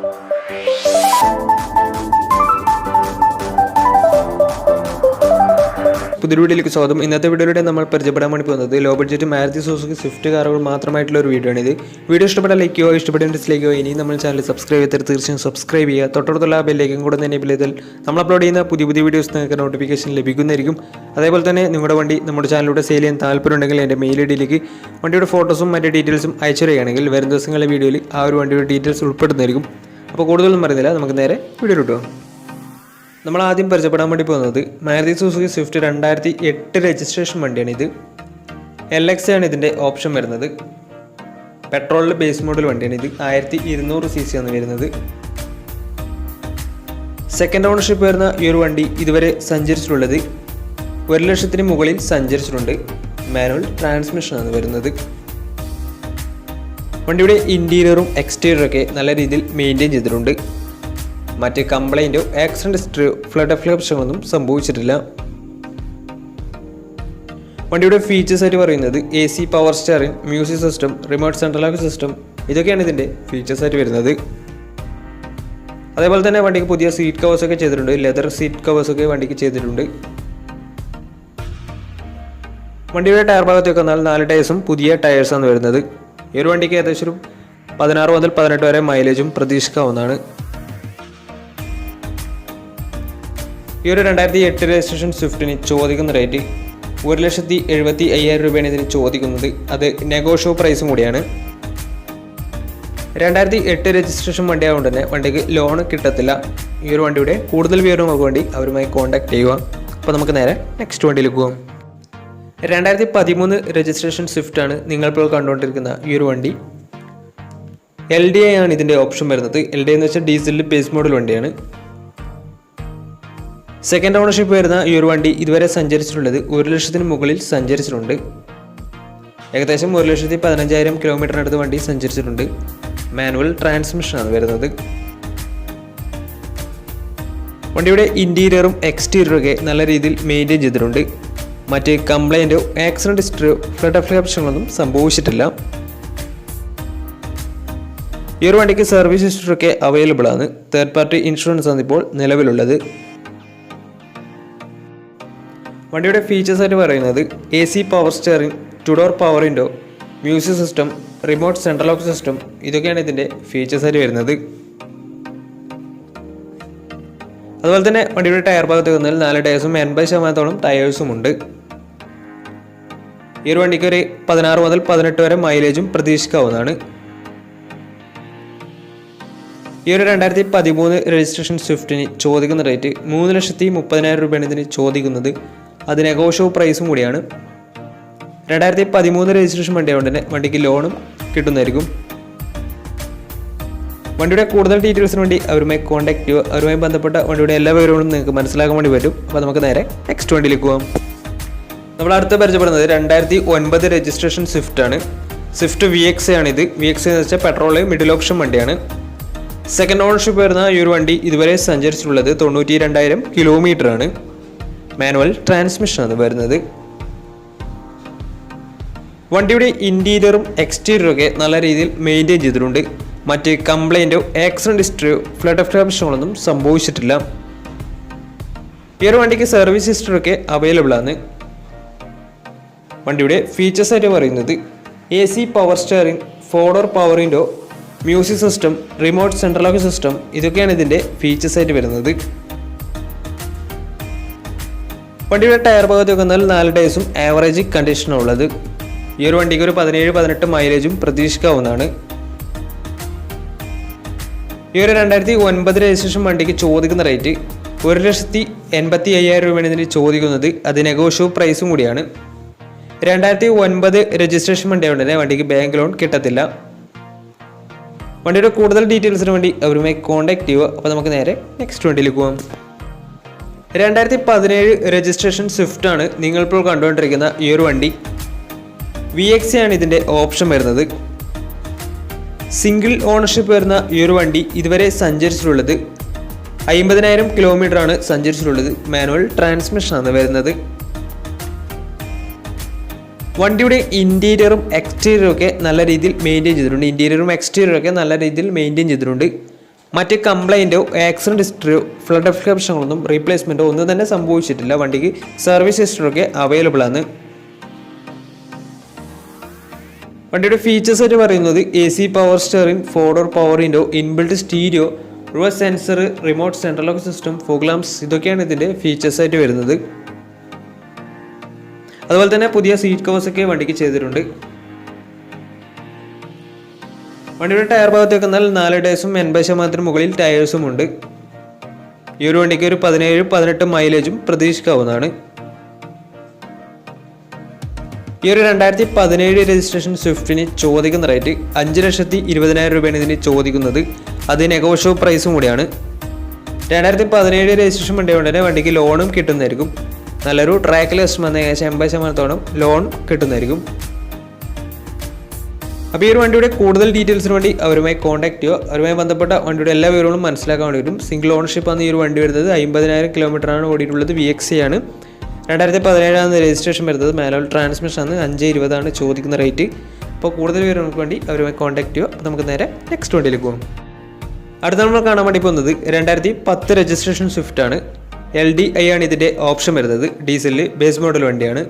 പുതിയ വീഡിയോയിലേക്ക് സ്വാഗതം. ഇന്നത്തെ വീഡിയോയിലൂടെ നമ്മൾ പരിചയപ്പെടാൻ വേണ്ടി പോകുന്നത് low budget Maruti Suzuki Swift കാറുകൾ മാത്രമായിട്ടുള്ള ഒരു വീഡിയോ ആണിത്. വീഡിയോ ഇഷ്ടപ്പെട്ടാൽ ലൈക്ക് ചെയ്യുക, ഇഷ്ടപ്പെട്ട ഡിസ്ലൈക്ക് ചെയ്യുക. ഇനി നമ്മൾ ചാനൽ സബ്സ്ക്രൈബ് ചെയ്തിട്ട് തീർച്ചയായും സബ്സ്ക്രൈബ് ചെയ്യുക. തൊട്ടടുത്തുള്ള ബെല്ലേക്കും കൂടെ തന്നെ എനേബിൾ ചെയ്താൽ നമ്മൾ അപ്ലോഡ് ചെയ്യുന്ന പുതിയ വീഡിയോസ് നിങ്ങൾക്ക് നോട്ടിഫിക്കേഷൻ ലഭിക്കുന്നതായിരിക്കും. അതേപോലെ തന്നെ നിങ്ങളുടെ വണ്ടി നമ്മുടെ ചാനലിലൂടെ സെയിൽ ചെയ്യാൻ താല്പര്യമുണ്ടെങ്കിൽ എൻ്റെ മെയിൽ ഐഡിയിലേക്ക് വണ്ടിയുടെ ഫോട്ടോസും മറ്റ് ഡീറ്റെയിൽസും അയച്ചു തരികയാണെങ്കിൽ വരും ദിവസങ്ങളിലെ വീഡിയോയിൽ ആ ഒരു വണ്ടിയുടെ ഡീറ്റെയിൽസ് ഉൾപ്പെടുന്നതായിരിക്കും. അപ്പോൾ കൂടുതലൊന്നും പറയുന്നില്ല, നമുക്ക് നേരെ വീഡിയോ കിട്ടുമോ. നമ്മൾ ആദ്യം പരിചയപ്പെടാൻ വേണ്ടി പോകുന്നത് മാരുതി സുസുക്കി സ്വിഫ്റ്റ് 2008 രജിസ്ട്രേഷൻ വണ്ടിയാണ്. ഇത് LX ആണ് ഇതിൻ്റെ ഓപ്ഷൻ വരുന്നത്. പെട്രോളിൽ ബേസ് മോഡൽ വണ്ടിയാണ്. ഇത് 1200 cc ആണ് വരുന്നത്. സെക്കൻഡ് ഓണർഷിപ്പ് വരുന്ന ഈ ഒരു വണ്ടി ഇതുവരെ സഞ്ചരിച്ചിട്ടുള്ളത് 1,00,000 മുകളിൽ സഞ്ചരിച്ചിട്ടുണ്ട്. മാനുവൽ ട്രാൻസ്മിഷനാണ് വരുന്നത്. വണ്ടിയുടെ ഇൻറ്റീരിയറും എക്സ്റ്റീരിയറൊക്കെ നല്ല രീതിയിൽ മെയിൻറ്റെയിൻ ചെയ്തിട്ടുണ്ട്. മറ്റ് കംപ്ലൈൻറ്റോ ആക്സിഡൻറ്റ് ഹിസ്റ്ററിയോ ഫ്ലഡ് പ്രശ്നങ്ങളൊന്നും സംഭവിച്ചിട്ടില്ല. വണ്ടിയുടെ ഫീച്ചേഴ്സ് ആയിട്ട് പറയുന്നത് AC power steering, music system, remote central lock system, ഇതൊക്കെയാണ് ഇതിൻ്റെ ഫീച്ചേഴ്സ് ആയിട്ട് വരുന്നത്. അതേപോലെ തന്നെ വണ്ടിക്ക് പുതിയ സീറ്റ് കവേഴ്സൊക്കെ ചെയ്തിട്ടുണ്ട്. ലെതർ സീറ്റ് കവേഴ്സൊക്കെ വണ്ടിക്ക് ചെയ്തിട്ടുണ്ട്. വണ്ടിയുടെ ടയർ ഭാഗത്തേക്ക് വന്നാൽ 4 ടയേഴ്സും പുതിയ ടയേഴ്സാണ് വരുന്നത്. ഈ ഒരു വണ്ടിക്ക് ഏകദേശം 16 മുതൽ 18 വരെ മൈലേജും പ്രതീക്ഷിക്കാവുന്നതാണ്. ഈ ഒരു 2008 രജിസ്ട്രേഷൻ സ്വിഫ്റ്റിന് ചോദിക്കുന്ന റേറ്റ് 1,75,000 രൂപയാണ് ഇതിന് ചോദിക്കുന്നത്. അത് നെഗോഷ്യോ പ്രൈസും കൂടിയാണ്. 2008 രജിസ്ട്രേഷൻ വണ്ടി ആയതുകൊണ്ട് തന്നെ വണ്ടിക്ക് ലോൺ കിട്ടത്തില്ല. ഈ ഒരു വണ്ടിയുടെ കൂടുതൽ വിവരങ്ങൾക്ക് വേണ്ടി അവരുമായി കോൺടാക്ട് ചെയ്യുക. അപ്പോൾ നമുക്ക് നേരെ നെക്സ്റ്റ് വണ്ടിയിലേക്ക് പോകാം. 2013 രജിസ്ട്രേഷൻ സ്വിഫ്റ്റാണ് നിങ്ങളിപ്പോൾ കണ്ടുകൊണ്ടിരിക്കുന്ന ഈ ഒരു വണ്ടി. LDI ആണ് ഇതിൻ്റെ ഓപ്ഷൻ വരുന്നത്. LDI എന്ന് വെച്ചാൽ ഡീസലിൽ ബേസ് മോഡൽ വണ്ടിയാണ്. സെക്കൻഡ് ഓണർഷിപ്പ് വരുന്ന ഈ ഒരു വണ്ടി ഇതുവരെ സഞ്ചരിച്ചിട്ടുള്ളത് 1,00,000 മുകളിൽ സഞ്ചരിച്ചിട്ടുണ്ട്. ഏകദേശം 1,15,000 കിലോമീറ്ററിനടുത്ത് വണ്ടി സഞ്ചരിച്ചിട്ടുണ്ട്. മാനുവൽ ട്രാൻസ്മിഷനാണ് വരുന്നത്. വണ്ടിയുടെ ഇൻറ്റീരിയറും എക്സ്റ്റീരിയറൊക്കെ നല്ല രീതിയിൽ മെയിൻറ്റെയിൻ ചെയ്തിട്ടുണ്ട്. മറ്റ് കംപ്ലൈൻറ്റോ ആക്സിഡൻറ്റ് ഹിസ്റ്ററിയോ ഫ്ലഡ് പ്രശ്നങ്ങളൊന്നും സംഭവിച്ചിട്ടില്ല. ഈ ഒരു വണ്ടിക്ക് സർവീസ് ഹിസ്റ്ററൊക്കെ അവൈലബിൾ ആണ്. തേർഡ് പാർട്ടി ഇൻഷുറൻസ് ആണ് ഇപ്പോൾ നിലവിലുള്ളത്. വണ്ടിയുടെ ഫീച്ചേഴ്സ് ആയിട്ട് പറയുന്നത് AC power steering, 2 door power window, music system, remote central lock system, ഇതൊക്കെയാണ് ഇതിൻ്റെ ഫീച്ചേഴ്സ് ആയിട്ട് വരുന്നത്. അതുപോലെ തന്നെ വണ്ടിയുടെ ടയർ ഭാഗത്ത് വന്നാൽ 4 ടയേഴ്സും 80% ടയേഴ്സും ഉണ്ട്. ഈ ഒരു വണ്ടിക്ക് ഒരു 16 മുതൽ 18 വരെ മൈലേജും പ്രതീക്ഷിക്കാവുന്നതാണ്. ഈ ഒരു 2013 രജിസ്ട്രേഷൻ സ്വിഫ്റ്റിന് ചോദിക്കുന്ന റേറ്റ് 3,30,000 രൂപയാണ് ഇതിന് ചോദിക്കുന്നത്. അത് നെഗോഷ്യോ പ്രൈസും കൂടിയാണ്. 2013 രജിസ്ട്രേഷൻ വണ്ടി ആയതുകൊണ്ട് തന്നെ വണ്ടിക്ക് ലോണും കിട്ടുന്നതായിരിക്കും. വണ്ടിയുടെ കൂടുതൽ ഡീറ്റെയിൽസിന് വേണ്ടി അവരുമായി കോൺടാക്ട് ചെയ്യുക. അവരുമായി ബന്ധപ്പെട്ട വണ്ടിയുടെ എല്ലാ വിവരങ്ങളും നിങ്ങൾക്ക് മനസ്സിലാക്കാൻ വേണ്ടി പറ്റും. അപ്പോൾ നമുക്ക് നേരെ നെക്സ്റ്റ് വണ്ടിയിലേക്ക് പോകാം. നമ്മൾ അടുത്ത് പരിചയപ്പെടുന്നത് 2009 രജിസ്ട്രേഷൻ സ്വിഫ്റ്റ് ആണ്. സ്വിഫ്റ്റ് VX ആണിത്. VX എന്ന് വെച്ചാൽ പെട്രോൾ മിഡിൽ ഓപ്ഷൻ വണ്ടിയാണ്. സെക്കൻഡ് ഓണർഷിപ്പ് വരുന്ന ഈ ഒരു വണ്ടി ഇതുവരെ സഞ്ചരിച്ചിട്ടുള്ളത് 92,000 കിലോമീറ്റർ ആണ്. മാനുവൽ ട്രാൻസ്മിഷനാണ് വരുന്നത്. വണ്ടിയുടെ ഇൻറ്റീരിയറും എക്സ്റ്റീരിയറൊക്കെ നല്ല രീതിയിൽ മെയിൻറ്റെയിൻ ചെയ്തിട്ടുണ്ട്. മറ്റ് കംപ്ലൈൻറ്റോ ആക്സിഡൻറ്റ് ഹിസ്റ്ററിയോ ഫ്ലഡ് പ്രശ്നങ്ങളൊന്നും സംഭവിച്ചിട്ടില്ല. ഈ ഒരു വണ്ടിക്ക് സർവീസ് ഹിസ്റ്ററൊക്കെ അവൈലബിൾ ആണ്. വണ്ടിയുടെ ഫീച്ചേഴ്സ് ആയിട്ട് പറയുന്നത് AC power steering, 4 door power window, music system, remote central lock system, ഇതൊക്കെയാണ് ഇതിൻ്റെ ഫീച്ചേഴ്സ് ആയിട്ട് വരുന്നത്. വണ്ടിയുടെ ടയർ ഭാഗത്തേക്ക് വന്നാൽ 4 ടയേഴ്സും ആവറേജ് കണ്ടീഷനാണ് ഉള്ളത്. ഈ ഒരു വണ്ടിക്ക് ഒരു 17-18 മൈലേജും പ്രതീക്ഷിക്കാവുന്നതാണ്. ഈ ഒരു 2009 രജിസ്ട്രേഷൻ വണ്ടിക്ക് ചോദിക്കുന്ന റേറ്റ് 1,85,000 രൂപയാണ് ഇതിന് ചോദിക്കുന്നത്. അത് നെഗോഷ്യോ പ്രൈസും കൂടിയാണ്. 2009 രജിസ്ട്രേഷൻ വണ്ടി ആയതുകൊണ്ട് തന്നെ വണ്ടിക്ക് ബാങ്ക് ലോൺ കിട്ടത്തില്ല. വണ്ടിയുടെ കൂടുതൽ ഡീറ്റെയിൽസിന് വേണ്ടി അവരുമായി കോൺടാക്ട് ചെയ്യുക. അപ്പോൾ നമുക്ക് നേരെ നെക്സ്റ്റ് വണ്ടിയിലേക്ക് പോകാം. 2017 രജിസ്ട്രേഷൻ സ്വിഫ്റ്റ് ആണ് നിങ്ങളിപ്പോൾ കണ്ടുകൊണ്ടിരിക്കുന്ന ഈ ഒരു വണ്ടി. VX ആണ് ഇതിൻ്റെ ഓപ്ഷൻ വരുന്നത്. സിംഗിൾ ഓണർഷിപ്പ് വരുന്ന ഈ ഒരു വണ്ടി ഇതുവരെ സഞ്ചരിച്ചിട്ടുള്ളത് 50,000 കിലോമീറ്റർ ആണ് സഞ്ചരിച്ചിട്ടുള്ളത്. മാനുവൽ ട്രാൻസ്മിഷനാണ് വരുന്നത്. വണ്ടിയുടെ ഇൻറ്റീരിയറും എക്സ്റ്റീരിയറും ഒക്കെ നല്ല രീതിയിൽ മെയിൻറ്റെയിൻ ചെയ്തിട്ടുണ്ട്. മറ്റ് കംപ്ലൈൻറ്റോ ആക്സിഡൻറ്റ് ഹിസ്റ്ററിയോ ഫ്ലഡ് പ്രശ്നങ്ങളൊന്നും റീപ്ലേസ്മെൻറ്റോ ഒന്നും തന്നെ സംഭവിച്ചിട്ടില്ല. വണ്ടിക്ക് സർവീസ് ഹിസ്റ്ററൊക്കെ അവൈലബിൾ ആണ്. വണ്ടിയുടെ ഫീച്ചേഴ്സ് ആയിട്ട് പറയുന്നത് AC power steering, 4 door power window, inbuilt stereo, reverse sensor, remote central lock system, fog lamps, ഇതൊക്കെയാണ് ഇതിൻ്റെ ഫീച്ചേഴ്സ് ആയിട്ട് വരുന്നത്. അതുപോലെ തന്നെ പുതിയ സീറ്റ് കവേഴ്സൊക്കെ വണ്ടിക്ക് ചെയ്തിട്ടുണ്ട്. വണ്ടിയുടെ ടയർ ഭാഗത്തേക്ക് വന്നാൽ 4 ടയേഴ്സും 80% മുകളിൽ ടയേഴ്സും ഉണ്ട്. ഈ ഒരു വണ്ടിക്ക് ഒരു 17-18 മൈലേജും പ്രതീക്ഷിക്കാവുന്നതാണ്. ഈ ഒരു 2017 രജിസ്ട്രേഷൻ സ്വിഫ്റ്റിന് ചോദിക്കുന്ന റേറ്റ് 5,20,000 രൂപയാണ് ഇതിന് ചോദിക്കുന്നത്. അത് നെഗോഷ്യബിൾ പ്രൈസും കൂടിയാണ്. 2017 രജിസ്ട്രേഷൻ വണ്ടി കൊണ്ട് തന്നെ വണ്ടിക്ക് ലോണും കിട്ടുന്നതായിരിക്കും. നല്ലൊരു ട്രാക്ക് ലിസ്റ്റ് വന്ന ഏകദേശം 80% ലോൺ കിട്ടുന്നതായിരിക്കും. അപ്പോൾ ഈ ഒരു വണ്ടിയുടെ കൂടുതൽ ഡീറ്റെയിൽസിന് വേണ്ടി അവരുമായി കോൺടാക്ട് ചെയ്യുക. അവരുമായി ബന്ധപ്പെട്ട വണ്ടിയുടെ എല്ലാ വിവരങ്ങളും മനസ്സിലാക്കാൻ വേണ്ടി വരും. സിംഗിൾ ഓണർഷിപ്പ് ആണ് ഈ ഒരു വണ്ടി വരുന്നത്. 50,000 കിലോമീറ്ററാണ് ഓടിയിട്ടുള്ളത്. VXC ആണ്. 2017 രജിസ്ട്രേഷൻ വരുന്നത്. മാനുവൽ ട്രാൻസ്മിഷൻ ആണ്. 5,20,000 ചോദിക്കുന്ന റേറ്റ്. അപ്പോൾ കൂടുതൽ വിവരങ്ങൾക്ക് വേണ്ടി അവരുമായി കോൺടാക്ട് ചെയ്യുക. അപ്പോൾ നമുക്ക് നേരെ നെക്സ്റ്റ് വണ്ടിയിലേക്ക് പോകും. അടുത്ത നമ്മൾ കാണാൻ വേണ്ടി പോകുന്നത് 2010 രജിസ്ട്രേഷൻ സ്വിഫ്റ്റ് ആണ്. LDI ആണ് ഇതിൻ്റെ ഓപ്ഷൻ വരുന്നത്. ഡീസലിൽ ബേസ് മോഡൽ വണ്ടിയാണ്.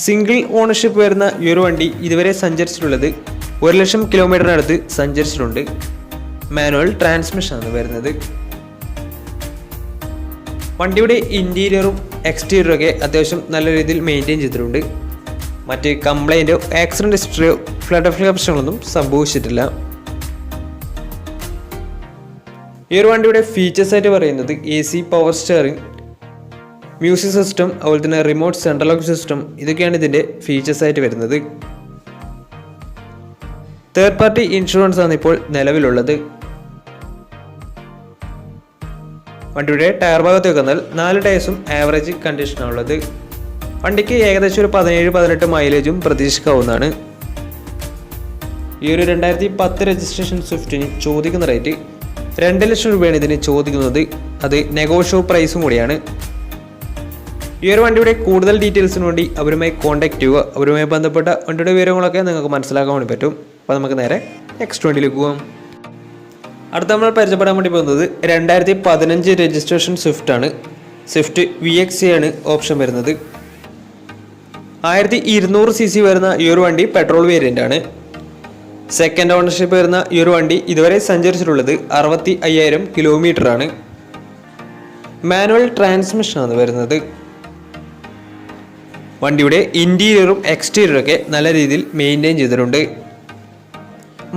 സിംഗിൾ ഓണർഷിപ്പ് വരുന്ന ഈ ഒരു വണ്ടി ഇതുവരെ സഞ്ചരിച്ചിട്ടുള്ളത് 1,00,000 കിലോമീറ്ററിനടുത്ത് സഞ്ചരിച്ചിട്ടുണ്ട്. മാനുവൽ ട്രാൻസ്മിഷൻ ആണ് വരുന്നത്. വണ്ടിയുടെ ഇൻറ്റീരിയറും എക്സ്റ്റീരിയറും ഒക്കെ അത്യാവശ്യം നല്ല രീതിയിൽ മെയിൻറ്റെയിൻ ചെയ്തിട്ടുണ്ട്. മറ്റ് കംപ്ലൈൻറ്റോ ആക്സിഡൻറ്റ് ഹിസ്റ്ററിയോ ഫ്ലഡ് പ്രശ്നങ്ങളൊന്നും സംഭവിച്ചിട്ടില്ല. ഈ ഒരു വണ്ടിയുടെ ഫീച്ചേഴ്സ് ആയിട്ട് പറയുന്നത് AC power steering, music system, അതുപോലെ തന്നെ റിമോട്ട് സെൻട്രൽ ലോക്ക് സിസ്റ്റം, ഇതൊക്കെയാണ് ഇതിൻ്റെ ഫീച്ചേഴ്സ് ആയിട്ട് വരുന്നത്. തേർഡ് പാർട്ടി ഇൻഷുറൻസ് ആണ് ഇപ്പോൾ നിലവിലുള്ളത്. വണ്ടിയുടെ ടയർ ഭാഗത്തേക്ക് വന്നാൽ 4 ടയേഴ്സും ആവറേജ് കണ്ടീഷനാണുള്ളത്. വണ്ടിക്ക് ഏകദേശം ഒരു 17-18 മൈലേജും പ്രതീക്ഷിക്കാവുന്നതാണ്. ഈ ഒരു 2010 രജിസ്ട്രേഷൻ സ്വിഫ്റ്റിന് ചോദിക്കുന്ന റേറ്റ് 2,00,000 രൂപയാണ് ഇതിന് ചോദിക്കുന്നത്. അത് നെഗോഷ്യബിൾ പ്രൈസും കൂടിയാണ്. ഈ ഒരു വണ്ടിയുടെ കൂടുതൽ ഡീറ്റെയിൽസിന് വേണ്ടി അവരുമായി കോൺടാക്ട് ചെയ്യുക. അവരുമായി ബന്ധപ്പെട്ട വണ്ടിയുടെ വിവരങ്ങളൊക്കെ നിങ്ങൾക്ക് മനസ്സിലാക്കാൻ വേണ്ടി പറ്റും. അപ്പോൾ നമുക്ക് നേരെ നെക്സ്റ്റ് വണ്ടിയിലേക്ക് പോകാം. അടുത്ത നമ്മൾ പരിചയപ്പെടാൻ വേണ്ടി പോകുന്നത് 2015 രജിസ്ട്രേഷൻ സ്വിഫ്റ്റ് ആണ്. സ്വിഫ്റ്റ് VXC ആണ് ഓപ്ഷൻ വരുന്നത്. 1200 cc വരുന്ന ഈ ഒരു വണ്ടി പെട്രോൾ വേരിയൻ്റ് ആണ്. സെക്കൻഡ് ഓണർഷിപ്പ് വരുന്ന ഈ ഒരു വണ്ടി ഇതുവരെ സഞ്ചരിച്ചിട്ടുള്ളത് 65,000 കിലോമീറ്ററാണ്. മാനുവൽ ട്രാൻസ്മിഷനാണ് വരുന്നത്. വണ്ടിയുടെ ഇൻറ്റീരിയറും എക്സ്റ്റീരിയറും ഒക്കെ നല്ല രീതിയിൽ മെയിൻറ്റെയിൻ ചെയ്തിട്ടുണ്ട്.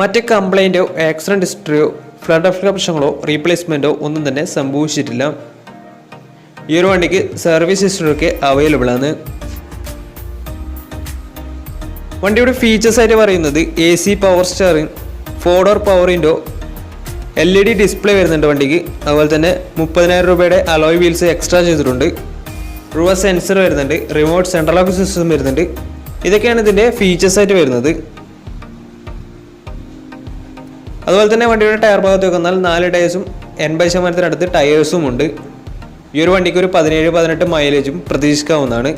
മറ്റ് കംപ്ലൈൻറ്റോ ആക്സിഡൻറ്റ് ഹിസ്റ്ററിയോ ഫ്ലഡ് പ്രശ്നങ്ങളോ റീപ്ലേസ്മെൻറ്റോ ഒന്നും തന്നെ സംഭവിച്ചിട്ടില്ല. ഈ ഒരു വണ്ടിക്ക് സർവീസ് ഹിസ്റ്ററിയൊക്കെ അവൈലബിൾ ആണ്. വണ്ടിയുടെ ഫീച്ചേഴ്സ് ആയിട്ട് പറയുന്നത് AC power steering, 4 door power window, LED display വരുന്നുണ്ട് വണ്ടിക്ക്. അതുപോലെ തന്നെ 30,000 രൂപയുടെ അലോയ് വീൽസ് എക്സ്ട്രാ ചെയ്തിട്ടുണ്ട്. റിവേഴ്സ് സെൻസർ വരുന്നുണ്ട്. റിമോട്ട് സെൻട്രൽ ലോക്ക് സിസ്റ്റം വരുന്നുണ്ട്. ഇതൊക്കെയാണ് ഇതിൻ്റെ ഫീച്ചേഴ്സ് ആയിട്ട് വരുന്നത്. അതുപോലെ തന്നെ വണ്ടിയുടെ ടയർ ഭാഗത്തേക്ക് വന്നാൽ 4 ടയേഴ്സും 80% ടയേഴ്സും ഉണ്ട്. ഈ ഒരു വണ്ടിക്ക് ഒരു 17-18 മൈലേജും പ്രതീക്ഷിക്കാവുന്നതാണ്.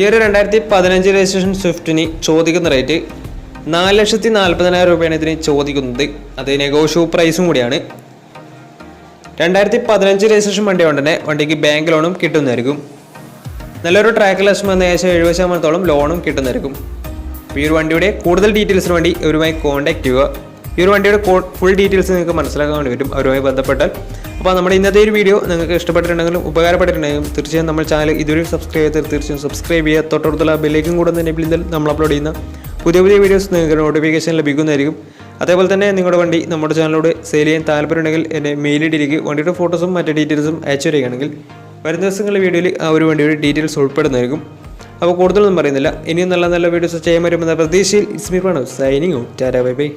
ഈ ഒരു 2015 രജിസ്ട്രേഷൻ സ്വിഫ്റ്റിന് ചോദിക്കുന്ന റേറ്റ് 4,40,000 രൂപയാണ് ഇതിന് ചോദിക്കുന്നത്. അത് നെഗോഷ്യബിൾ പ്രൈസും കൂടിയാണ്. 2015 രജിസ്ട്രേഷൻ വണ്ടി കൊണ്ട് തന്നെ വണ്ടിക്ക് ബാങ്ക് ലോണും കിട്ടുന്നതായിരിക്കും. നല്ലൊരു ട്രാക്ക് ലക്ഷം വന്ന ഏകദേശം 70% ലോണും കിട്ടുന്നതായിരിക്കും. ഈ ഒരു വണ്ടിയുടെ കൂടുതൽ ഡീറ്റെയിൽസിന് വേണ്ടി അവരുമായി കോൺടാക്ട് ചെയ്യുക. ഈ ഒരു വണ്ടിയുടെ ഫുൾ ഡീറ്റെയിൽസ് നിങ്ങൾക്ക് മനസ്സിലാക്കാൻ വേണ്ടി വരും അവരുമായി ബന്ധപ്പെട്ടാൽ. അപ്പോൾ നമ്മുടെ ഇന്നത്തെ ഒരു വീഡിയോ നിങ്ങൾക്ക് ഇഷ്ടപ്പെട്ടിട്ടുണ്ടെങ്കിലും ഉപകാരപ്പെട്ടിട്ടുണ്ടെങ്കിലും തീർച്ചയായും നമ്മൾ ചാനൽ ഇതുവരെ സബ്സ്ക്രൈബ് ചെയ്ത് തീർച്ചയായും സബ്സ്ക്രൈബ് ചെയ്യുക. തൊട്ടടുത്തുള്ള ബെല്ലേക്കും കൂടെ തന്നെ നമ്മൾ അപ്ലോഡ് ചെയ്യുന്ന പുതിയ വീഡിയോസ് നിങ്ങൾക്ക് നോട്ടിഫിക്കേഷൻ ലഭിക്കുന്നതായിരിക്കും. അതേപോലെ തന്നെ നിങ്ങളുടെ വണ്ടി നമ്മുടെ ചാനലിലൂടെ സെയിൽ ചെയ്യാൻ താല്പര്യമുണ്ടെങ്കിൽ എൻ്റെ മെയിൽ ഐഡിയിലേക്ക് വണ്ടിയുടെ ഫോട്ടോസും മറ്റ് ഡീറ്റെയിൽസും അയച്ചു തരികയാണെങ്കിൽ വരുന്ന ദിവസങ്ങളിലെ വീഡിയോയിൽ ആ ഒരു വണ്ടിയുടെ ഡീറ്റെയിൽസ് ഉൾപ്പെടുന്നതായിരിക്കും. അപ്പോൾ കൂടുതലൊന്നും പറയുന്നില്ല. ഇനിയും നല്ല വീഡിയോസ് ചെയ്യാൻ പറ്റുമെന്ന പ്രതീക്ഷയിൽ it's me Pranav signing out. Tata bye bye.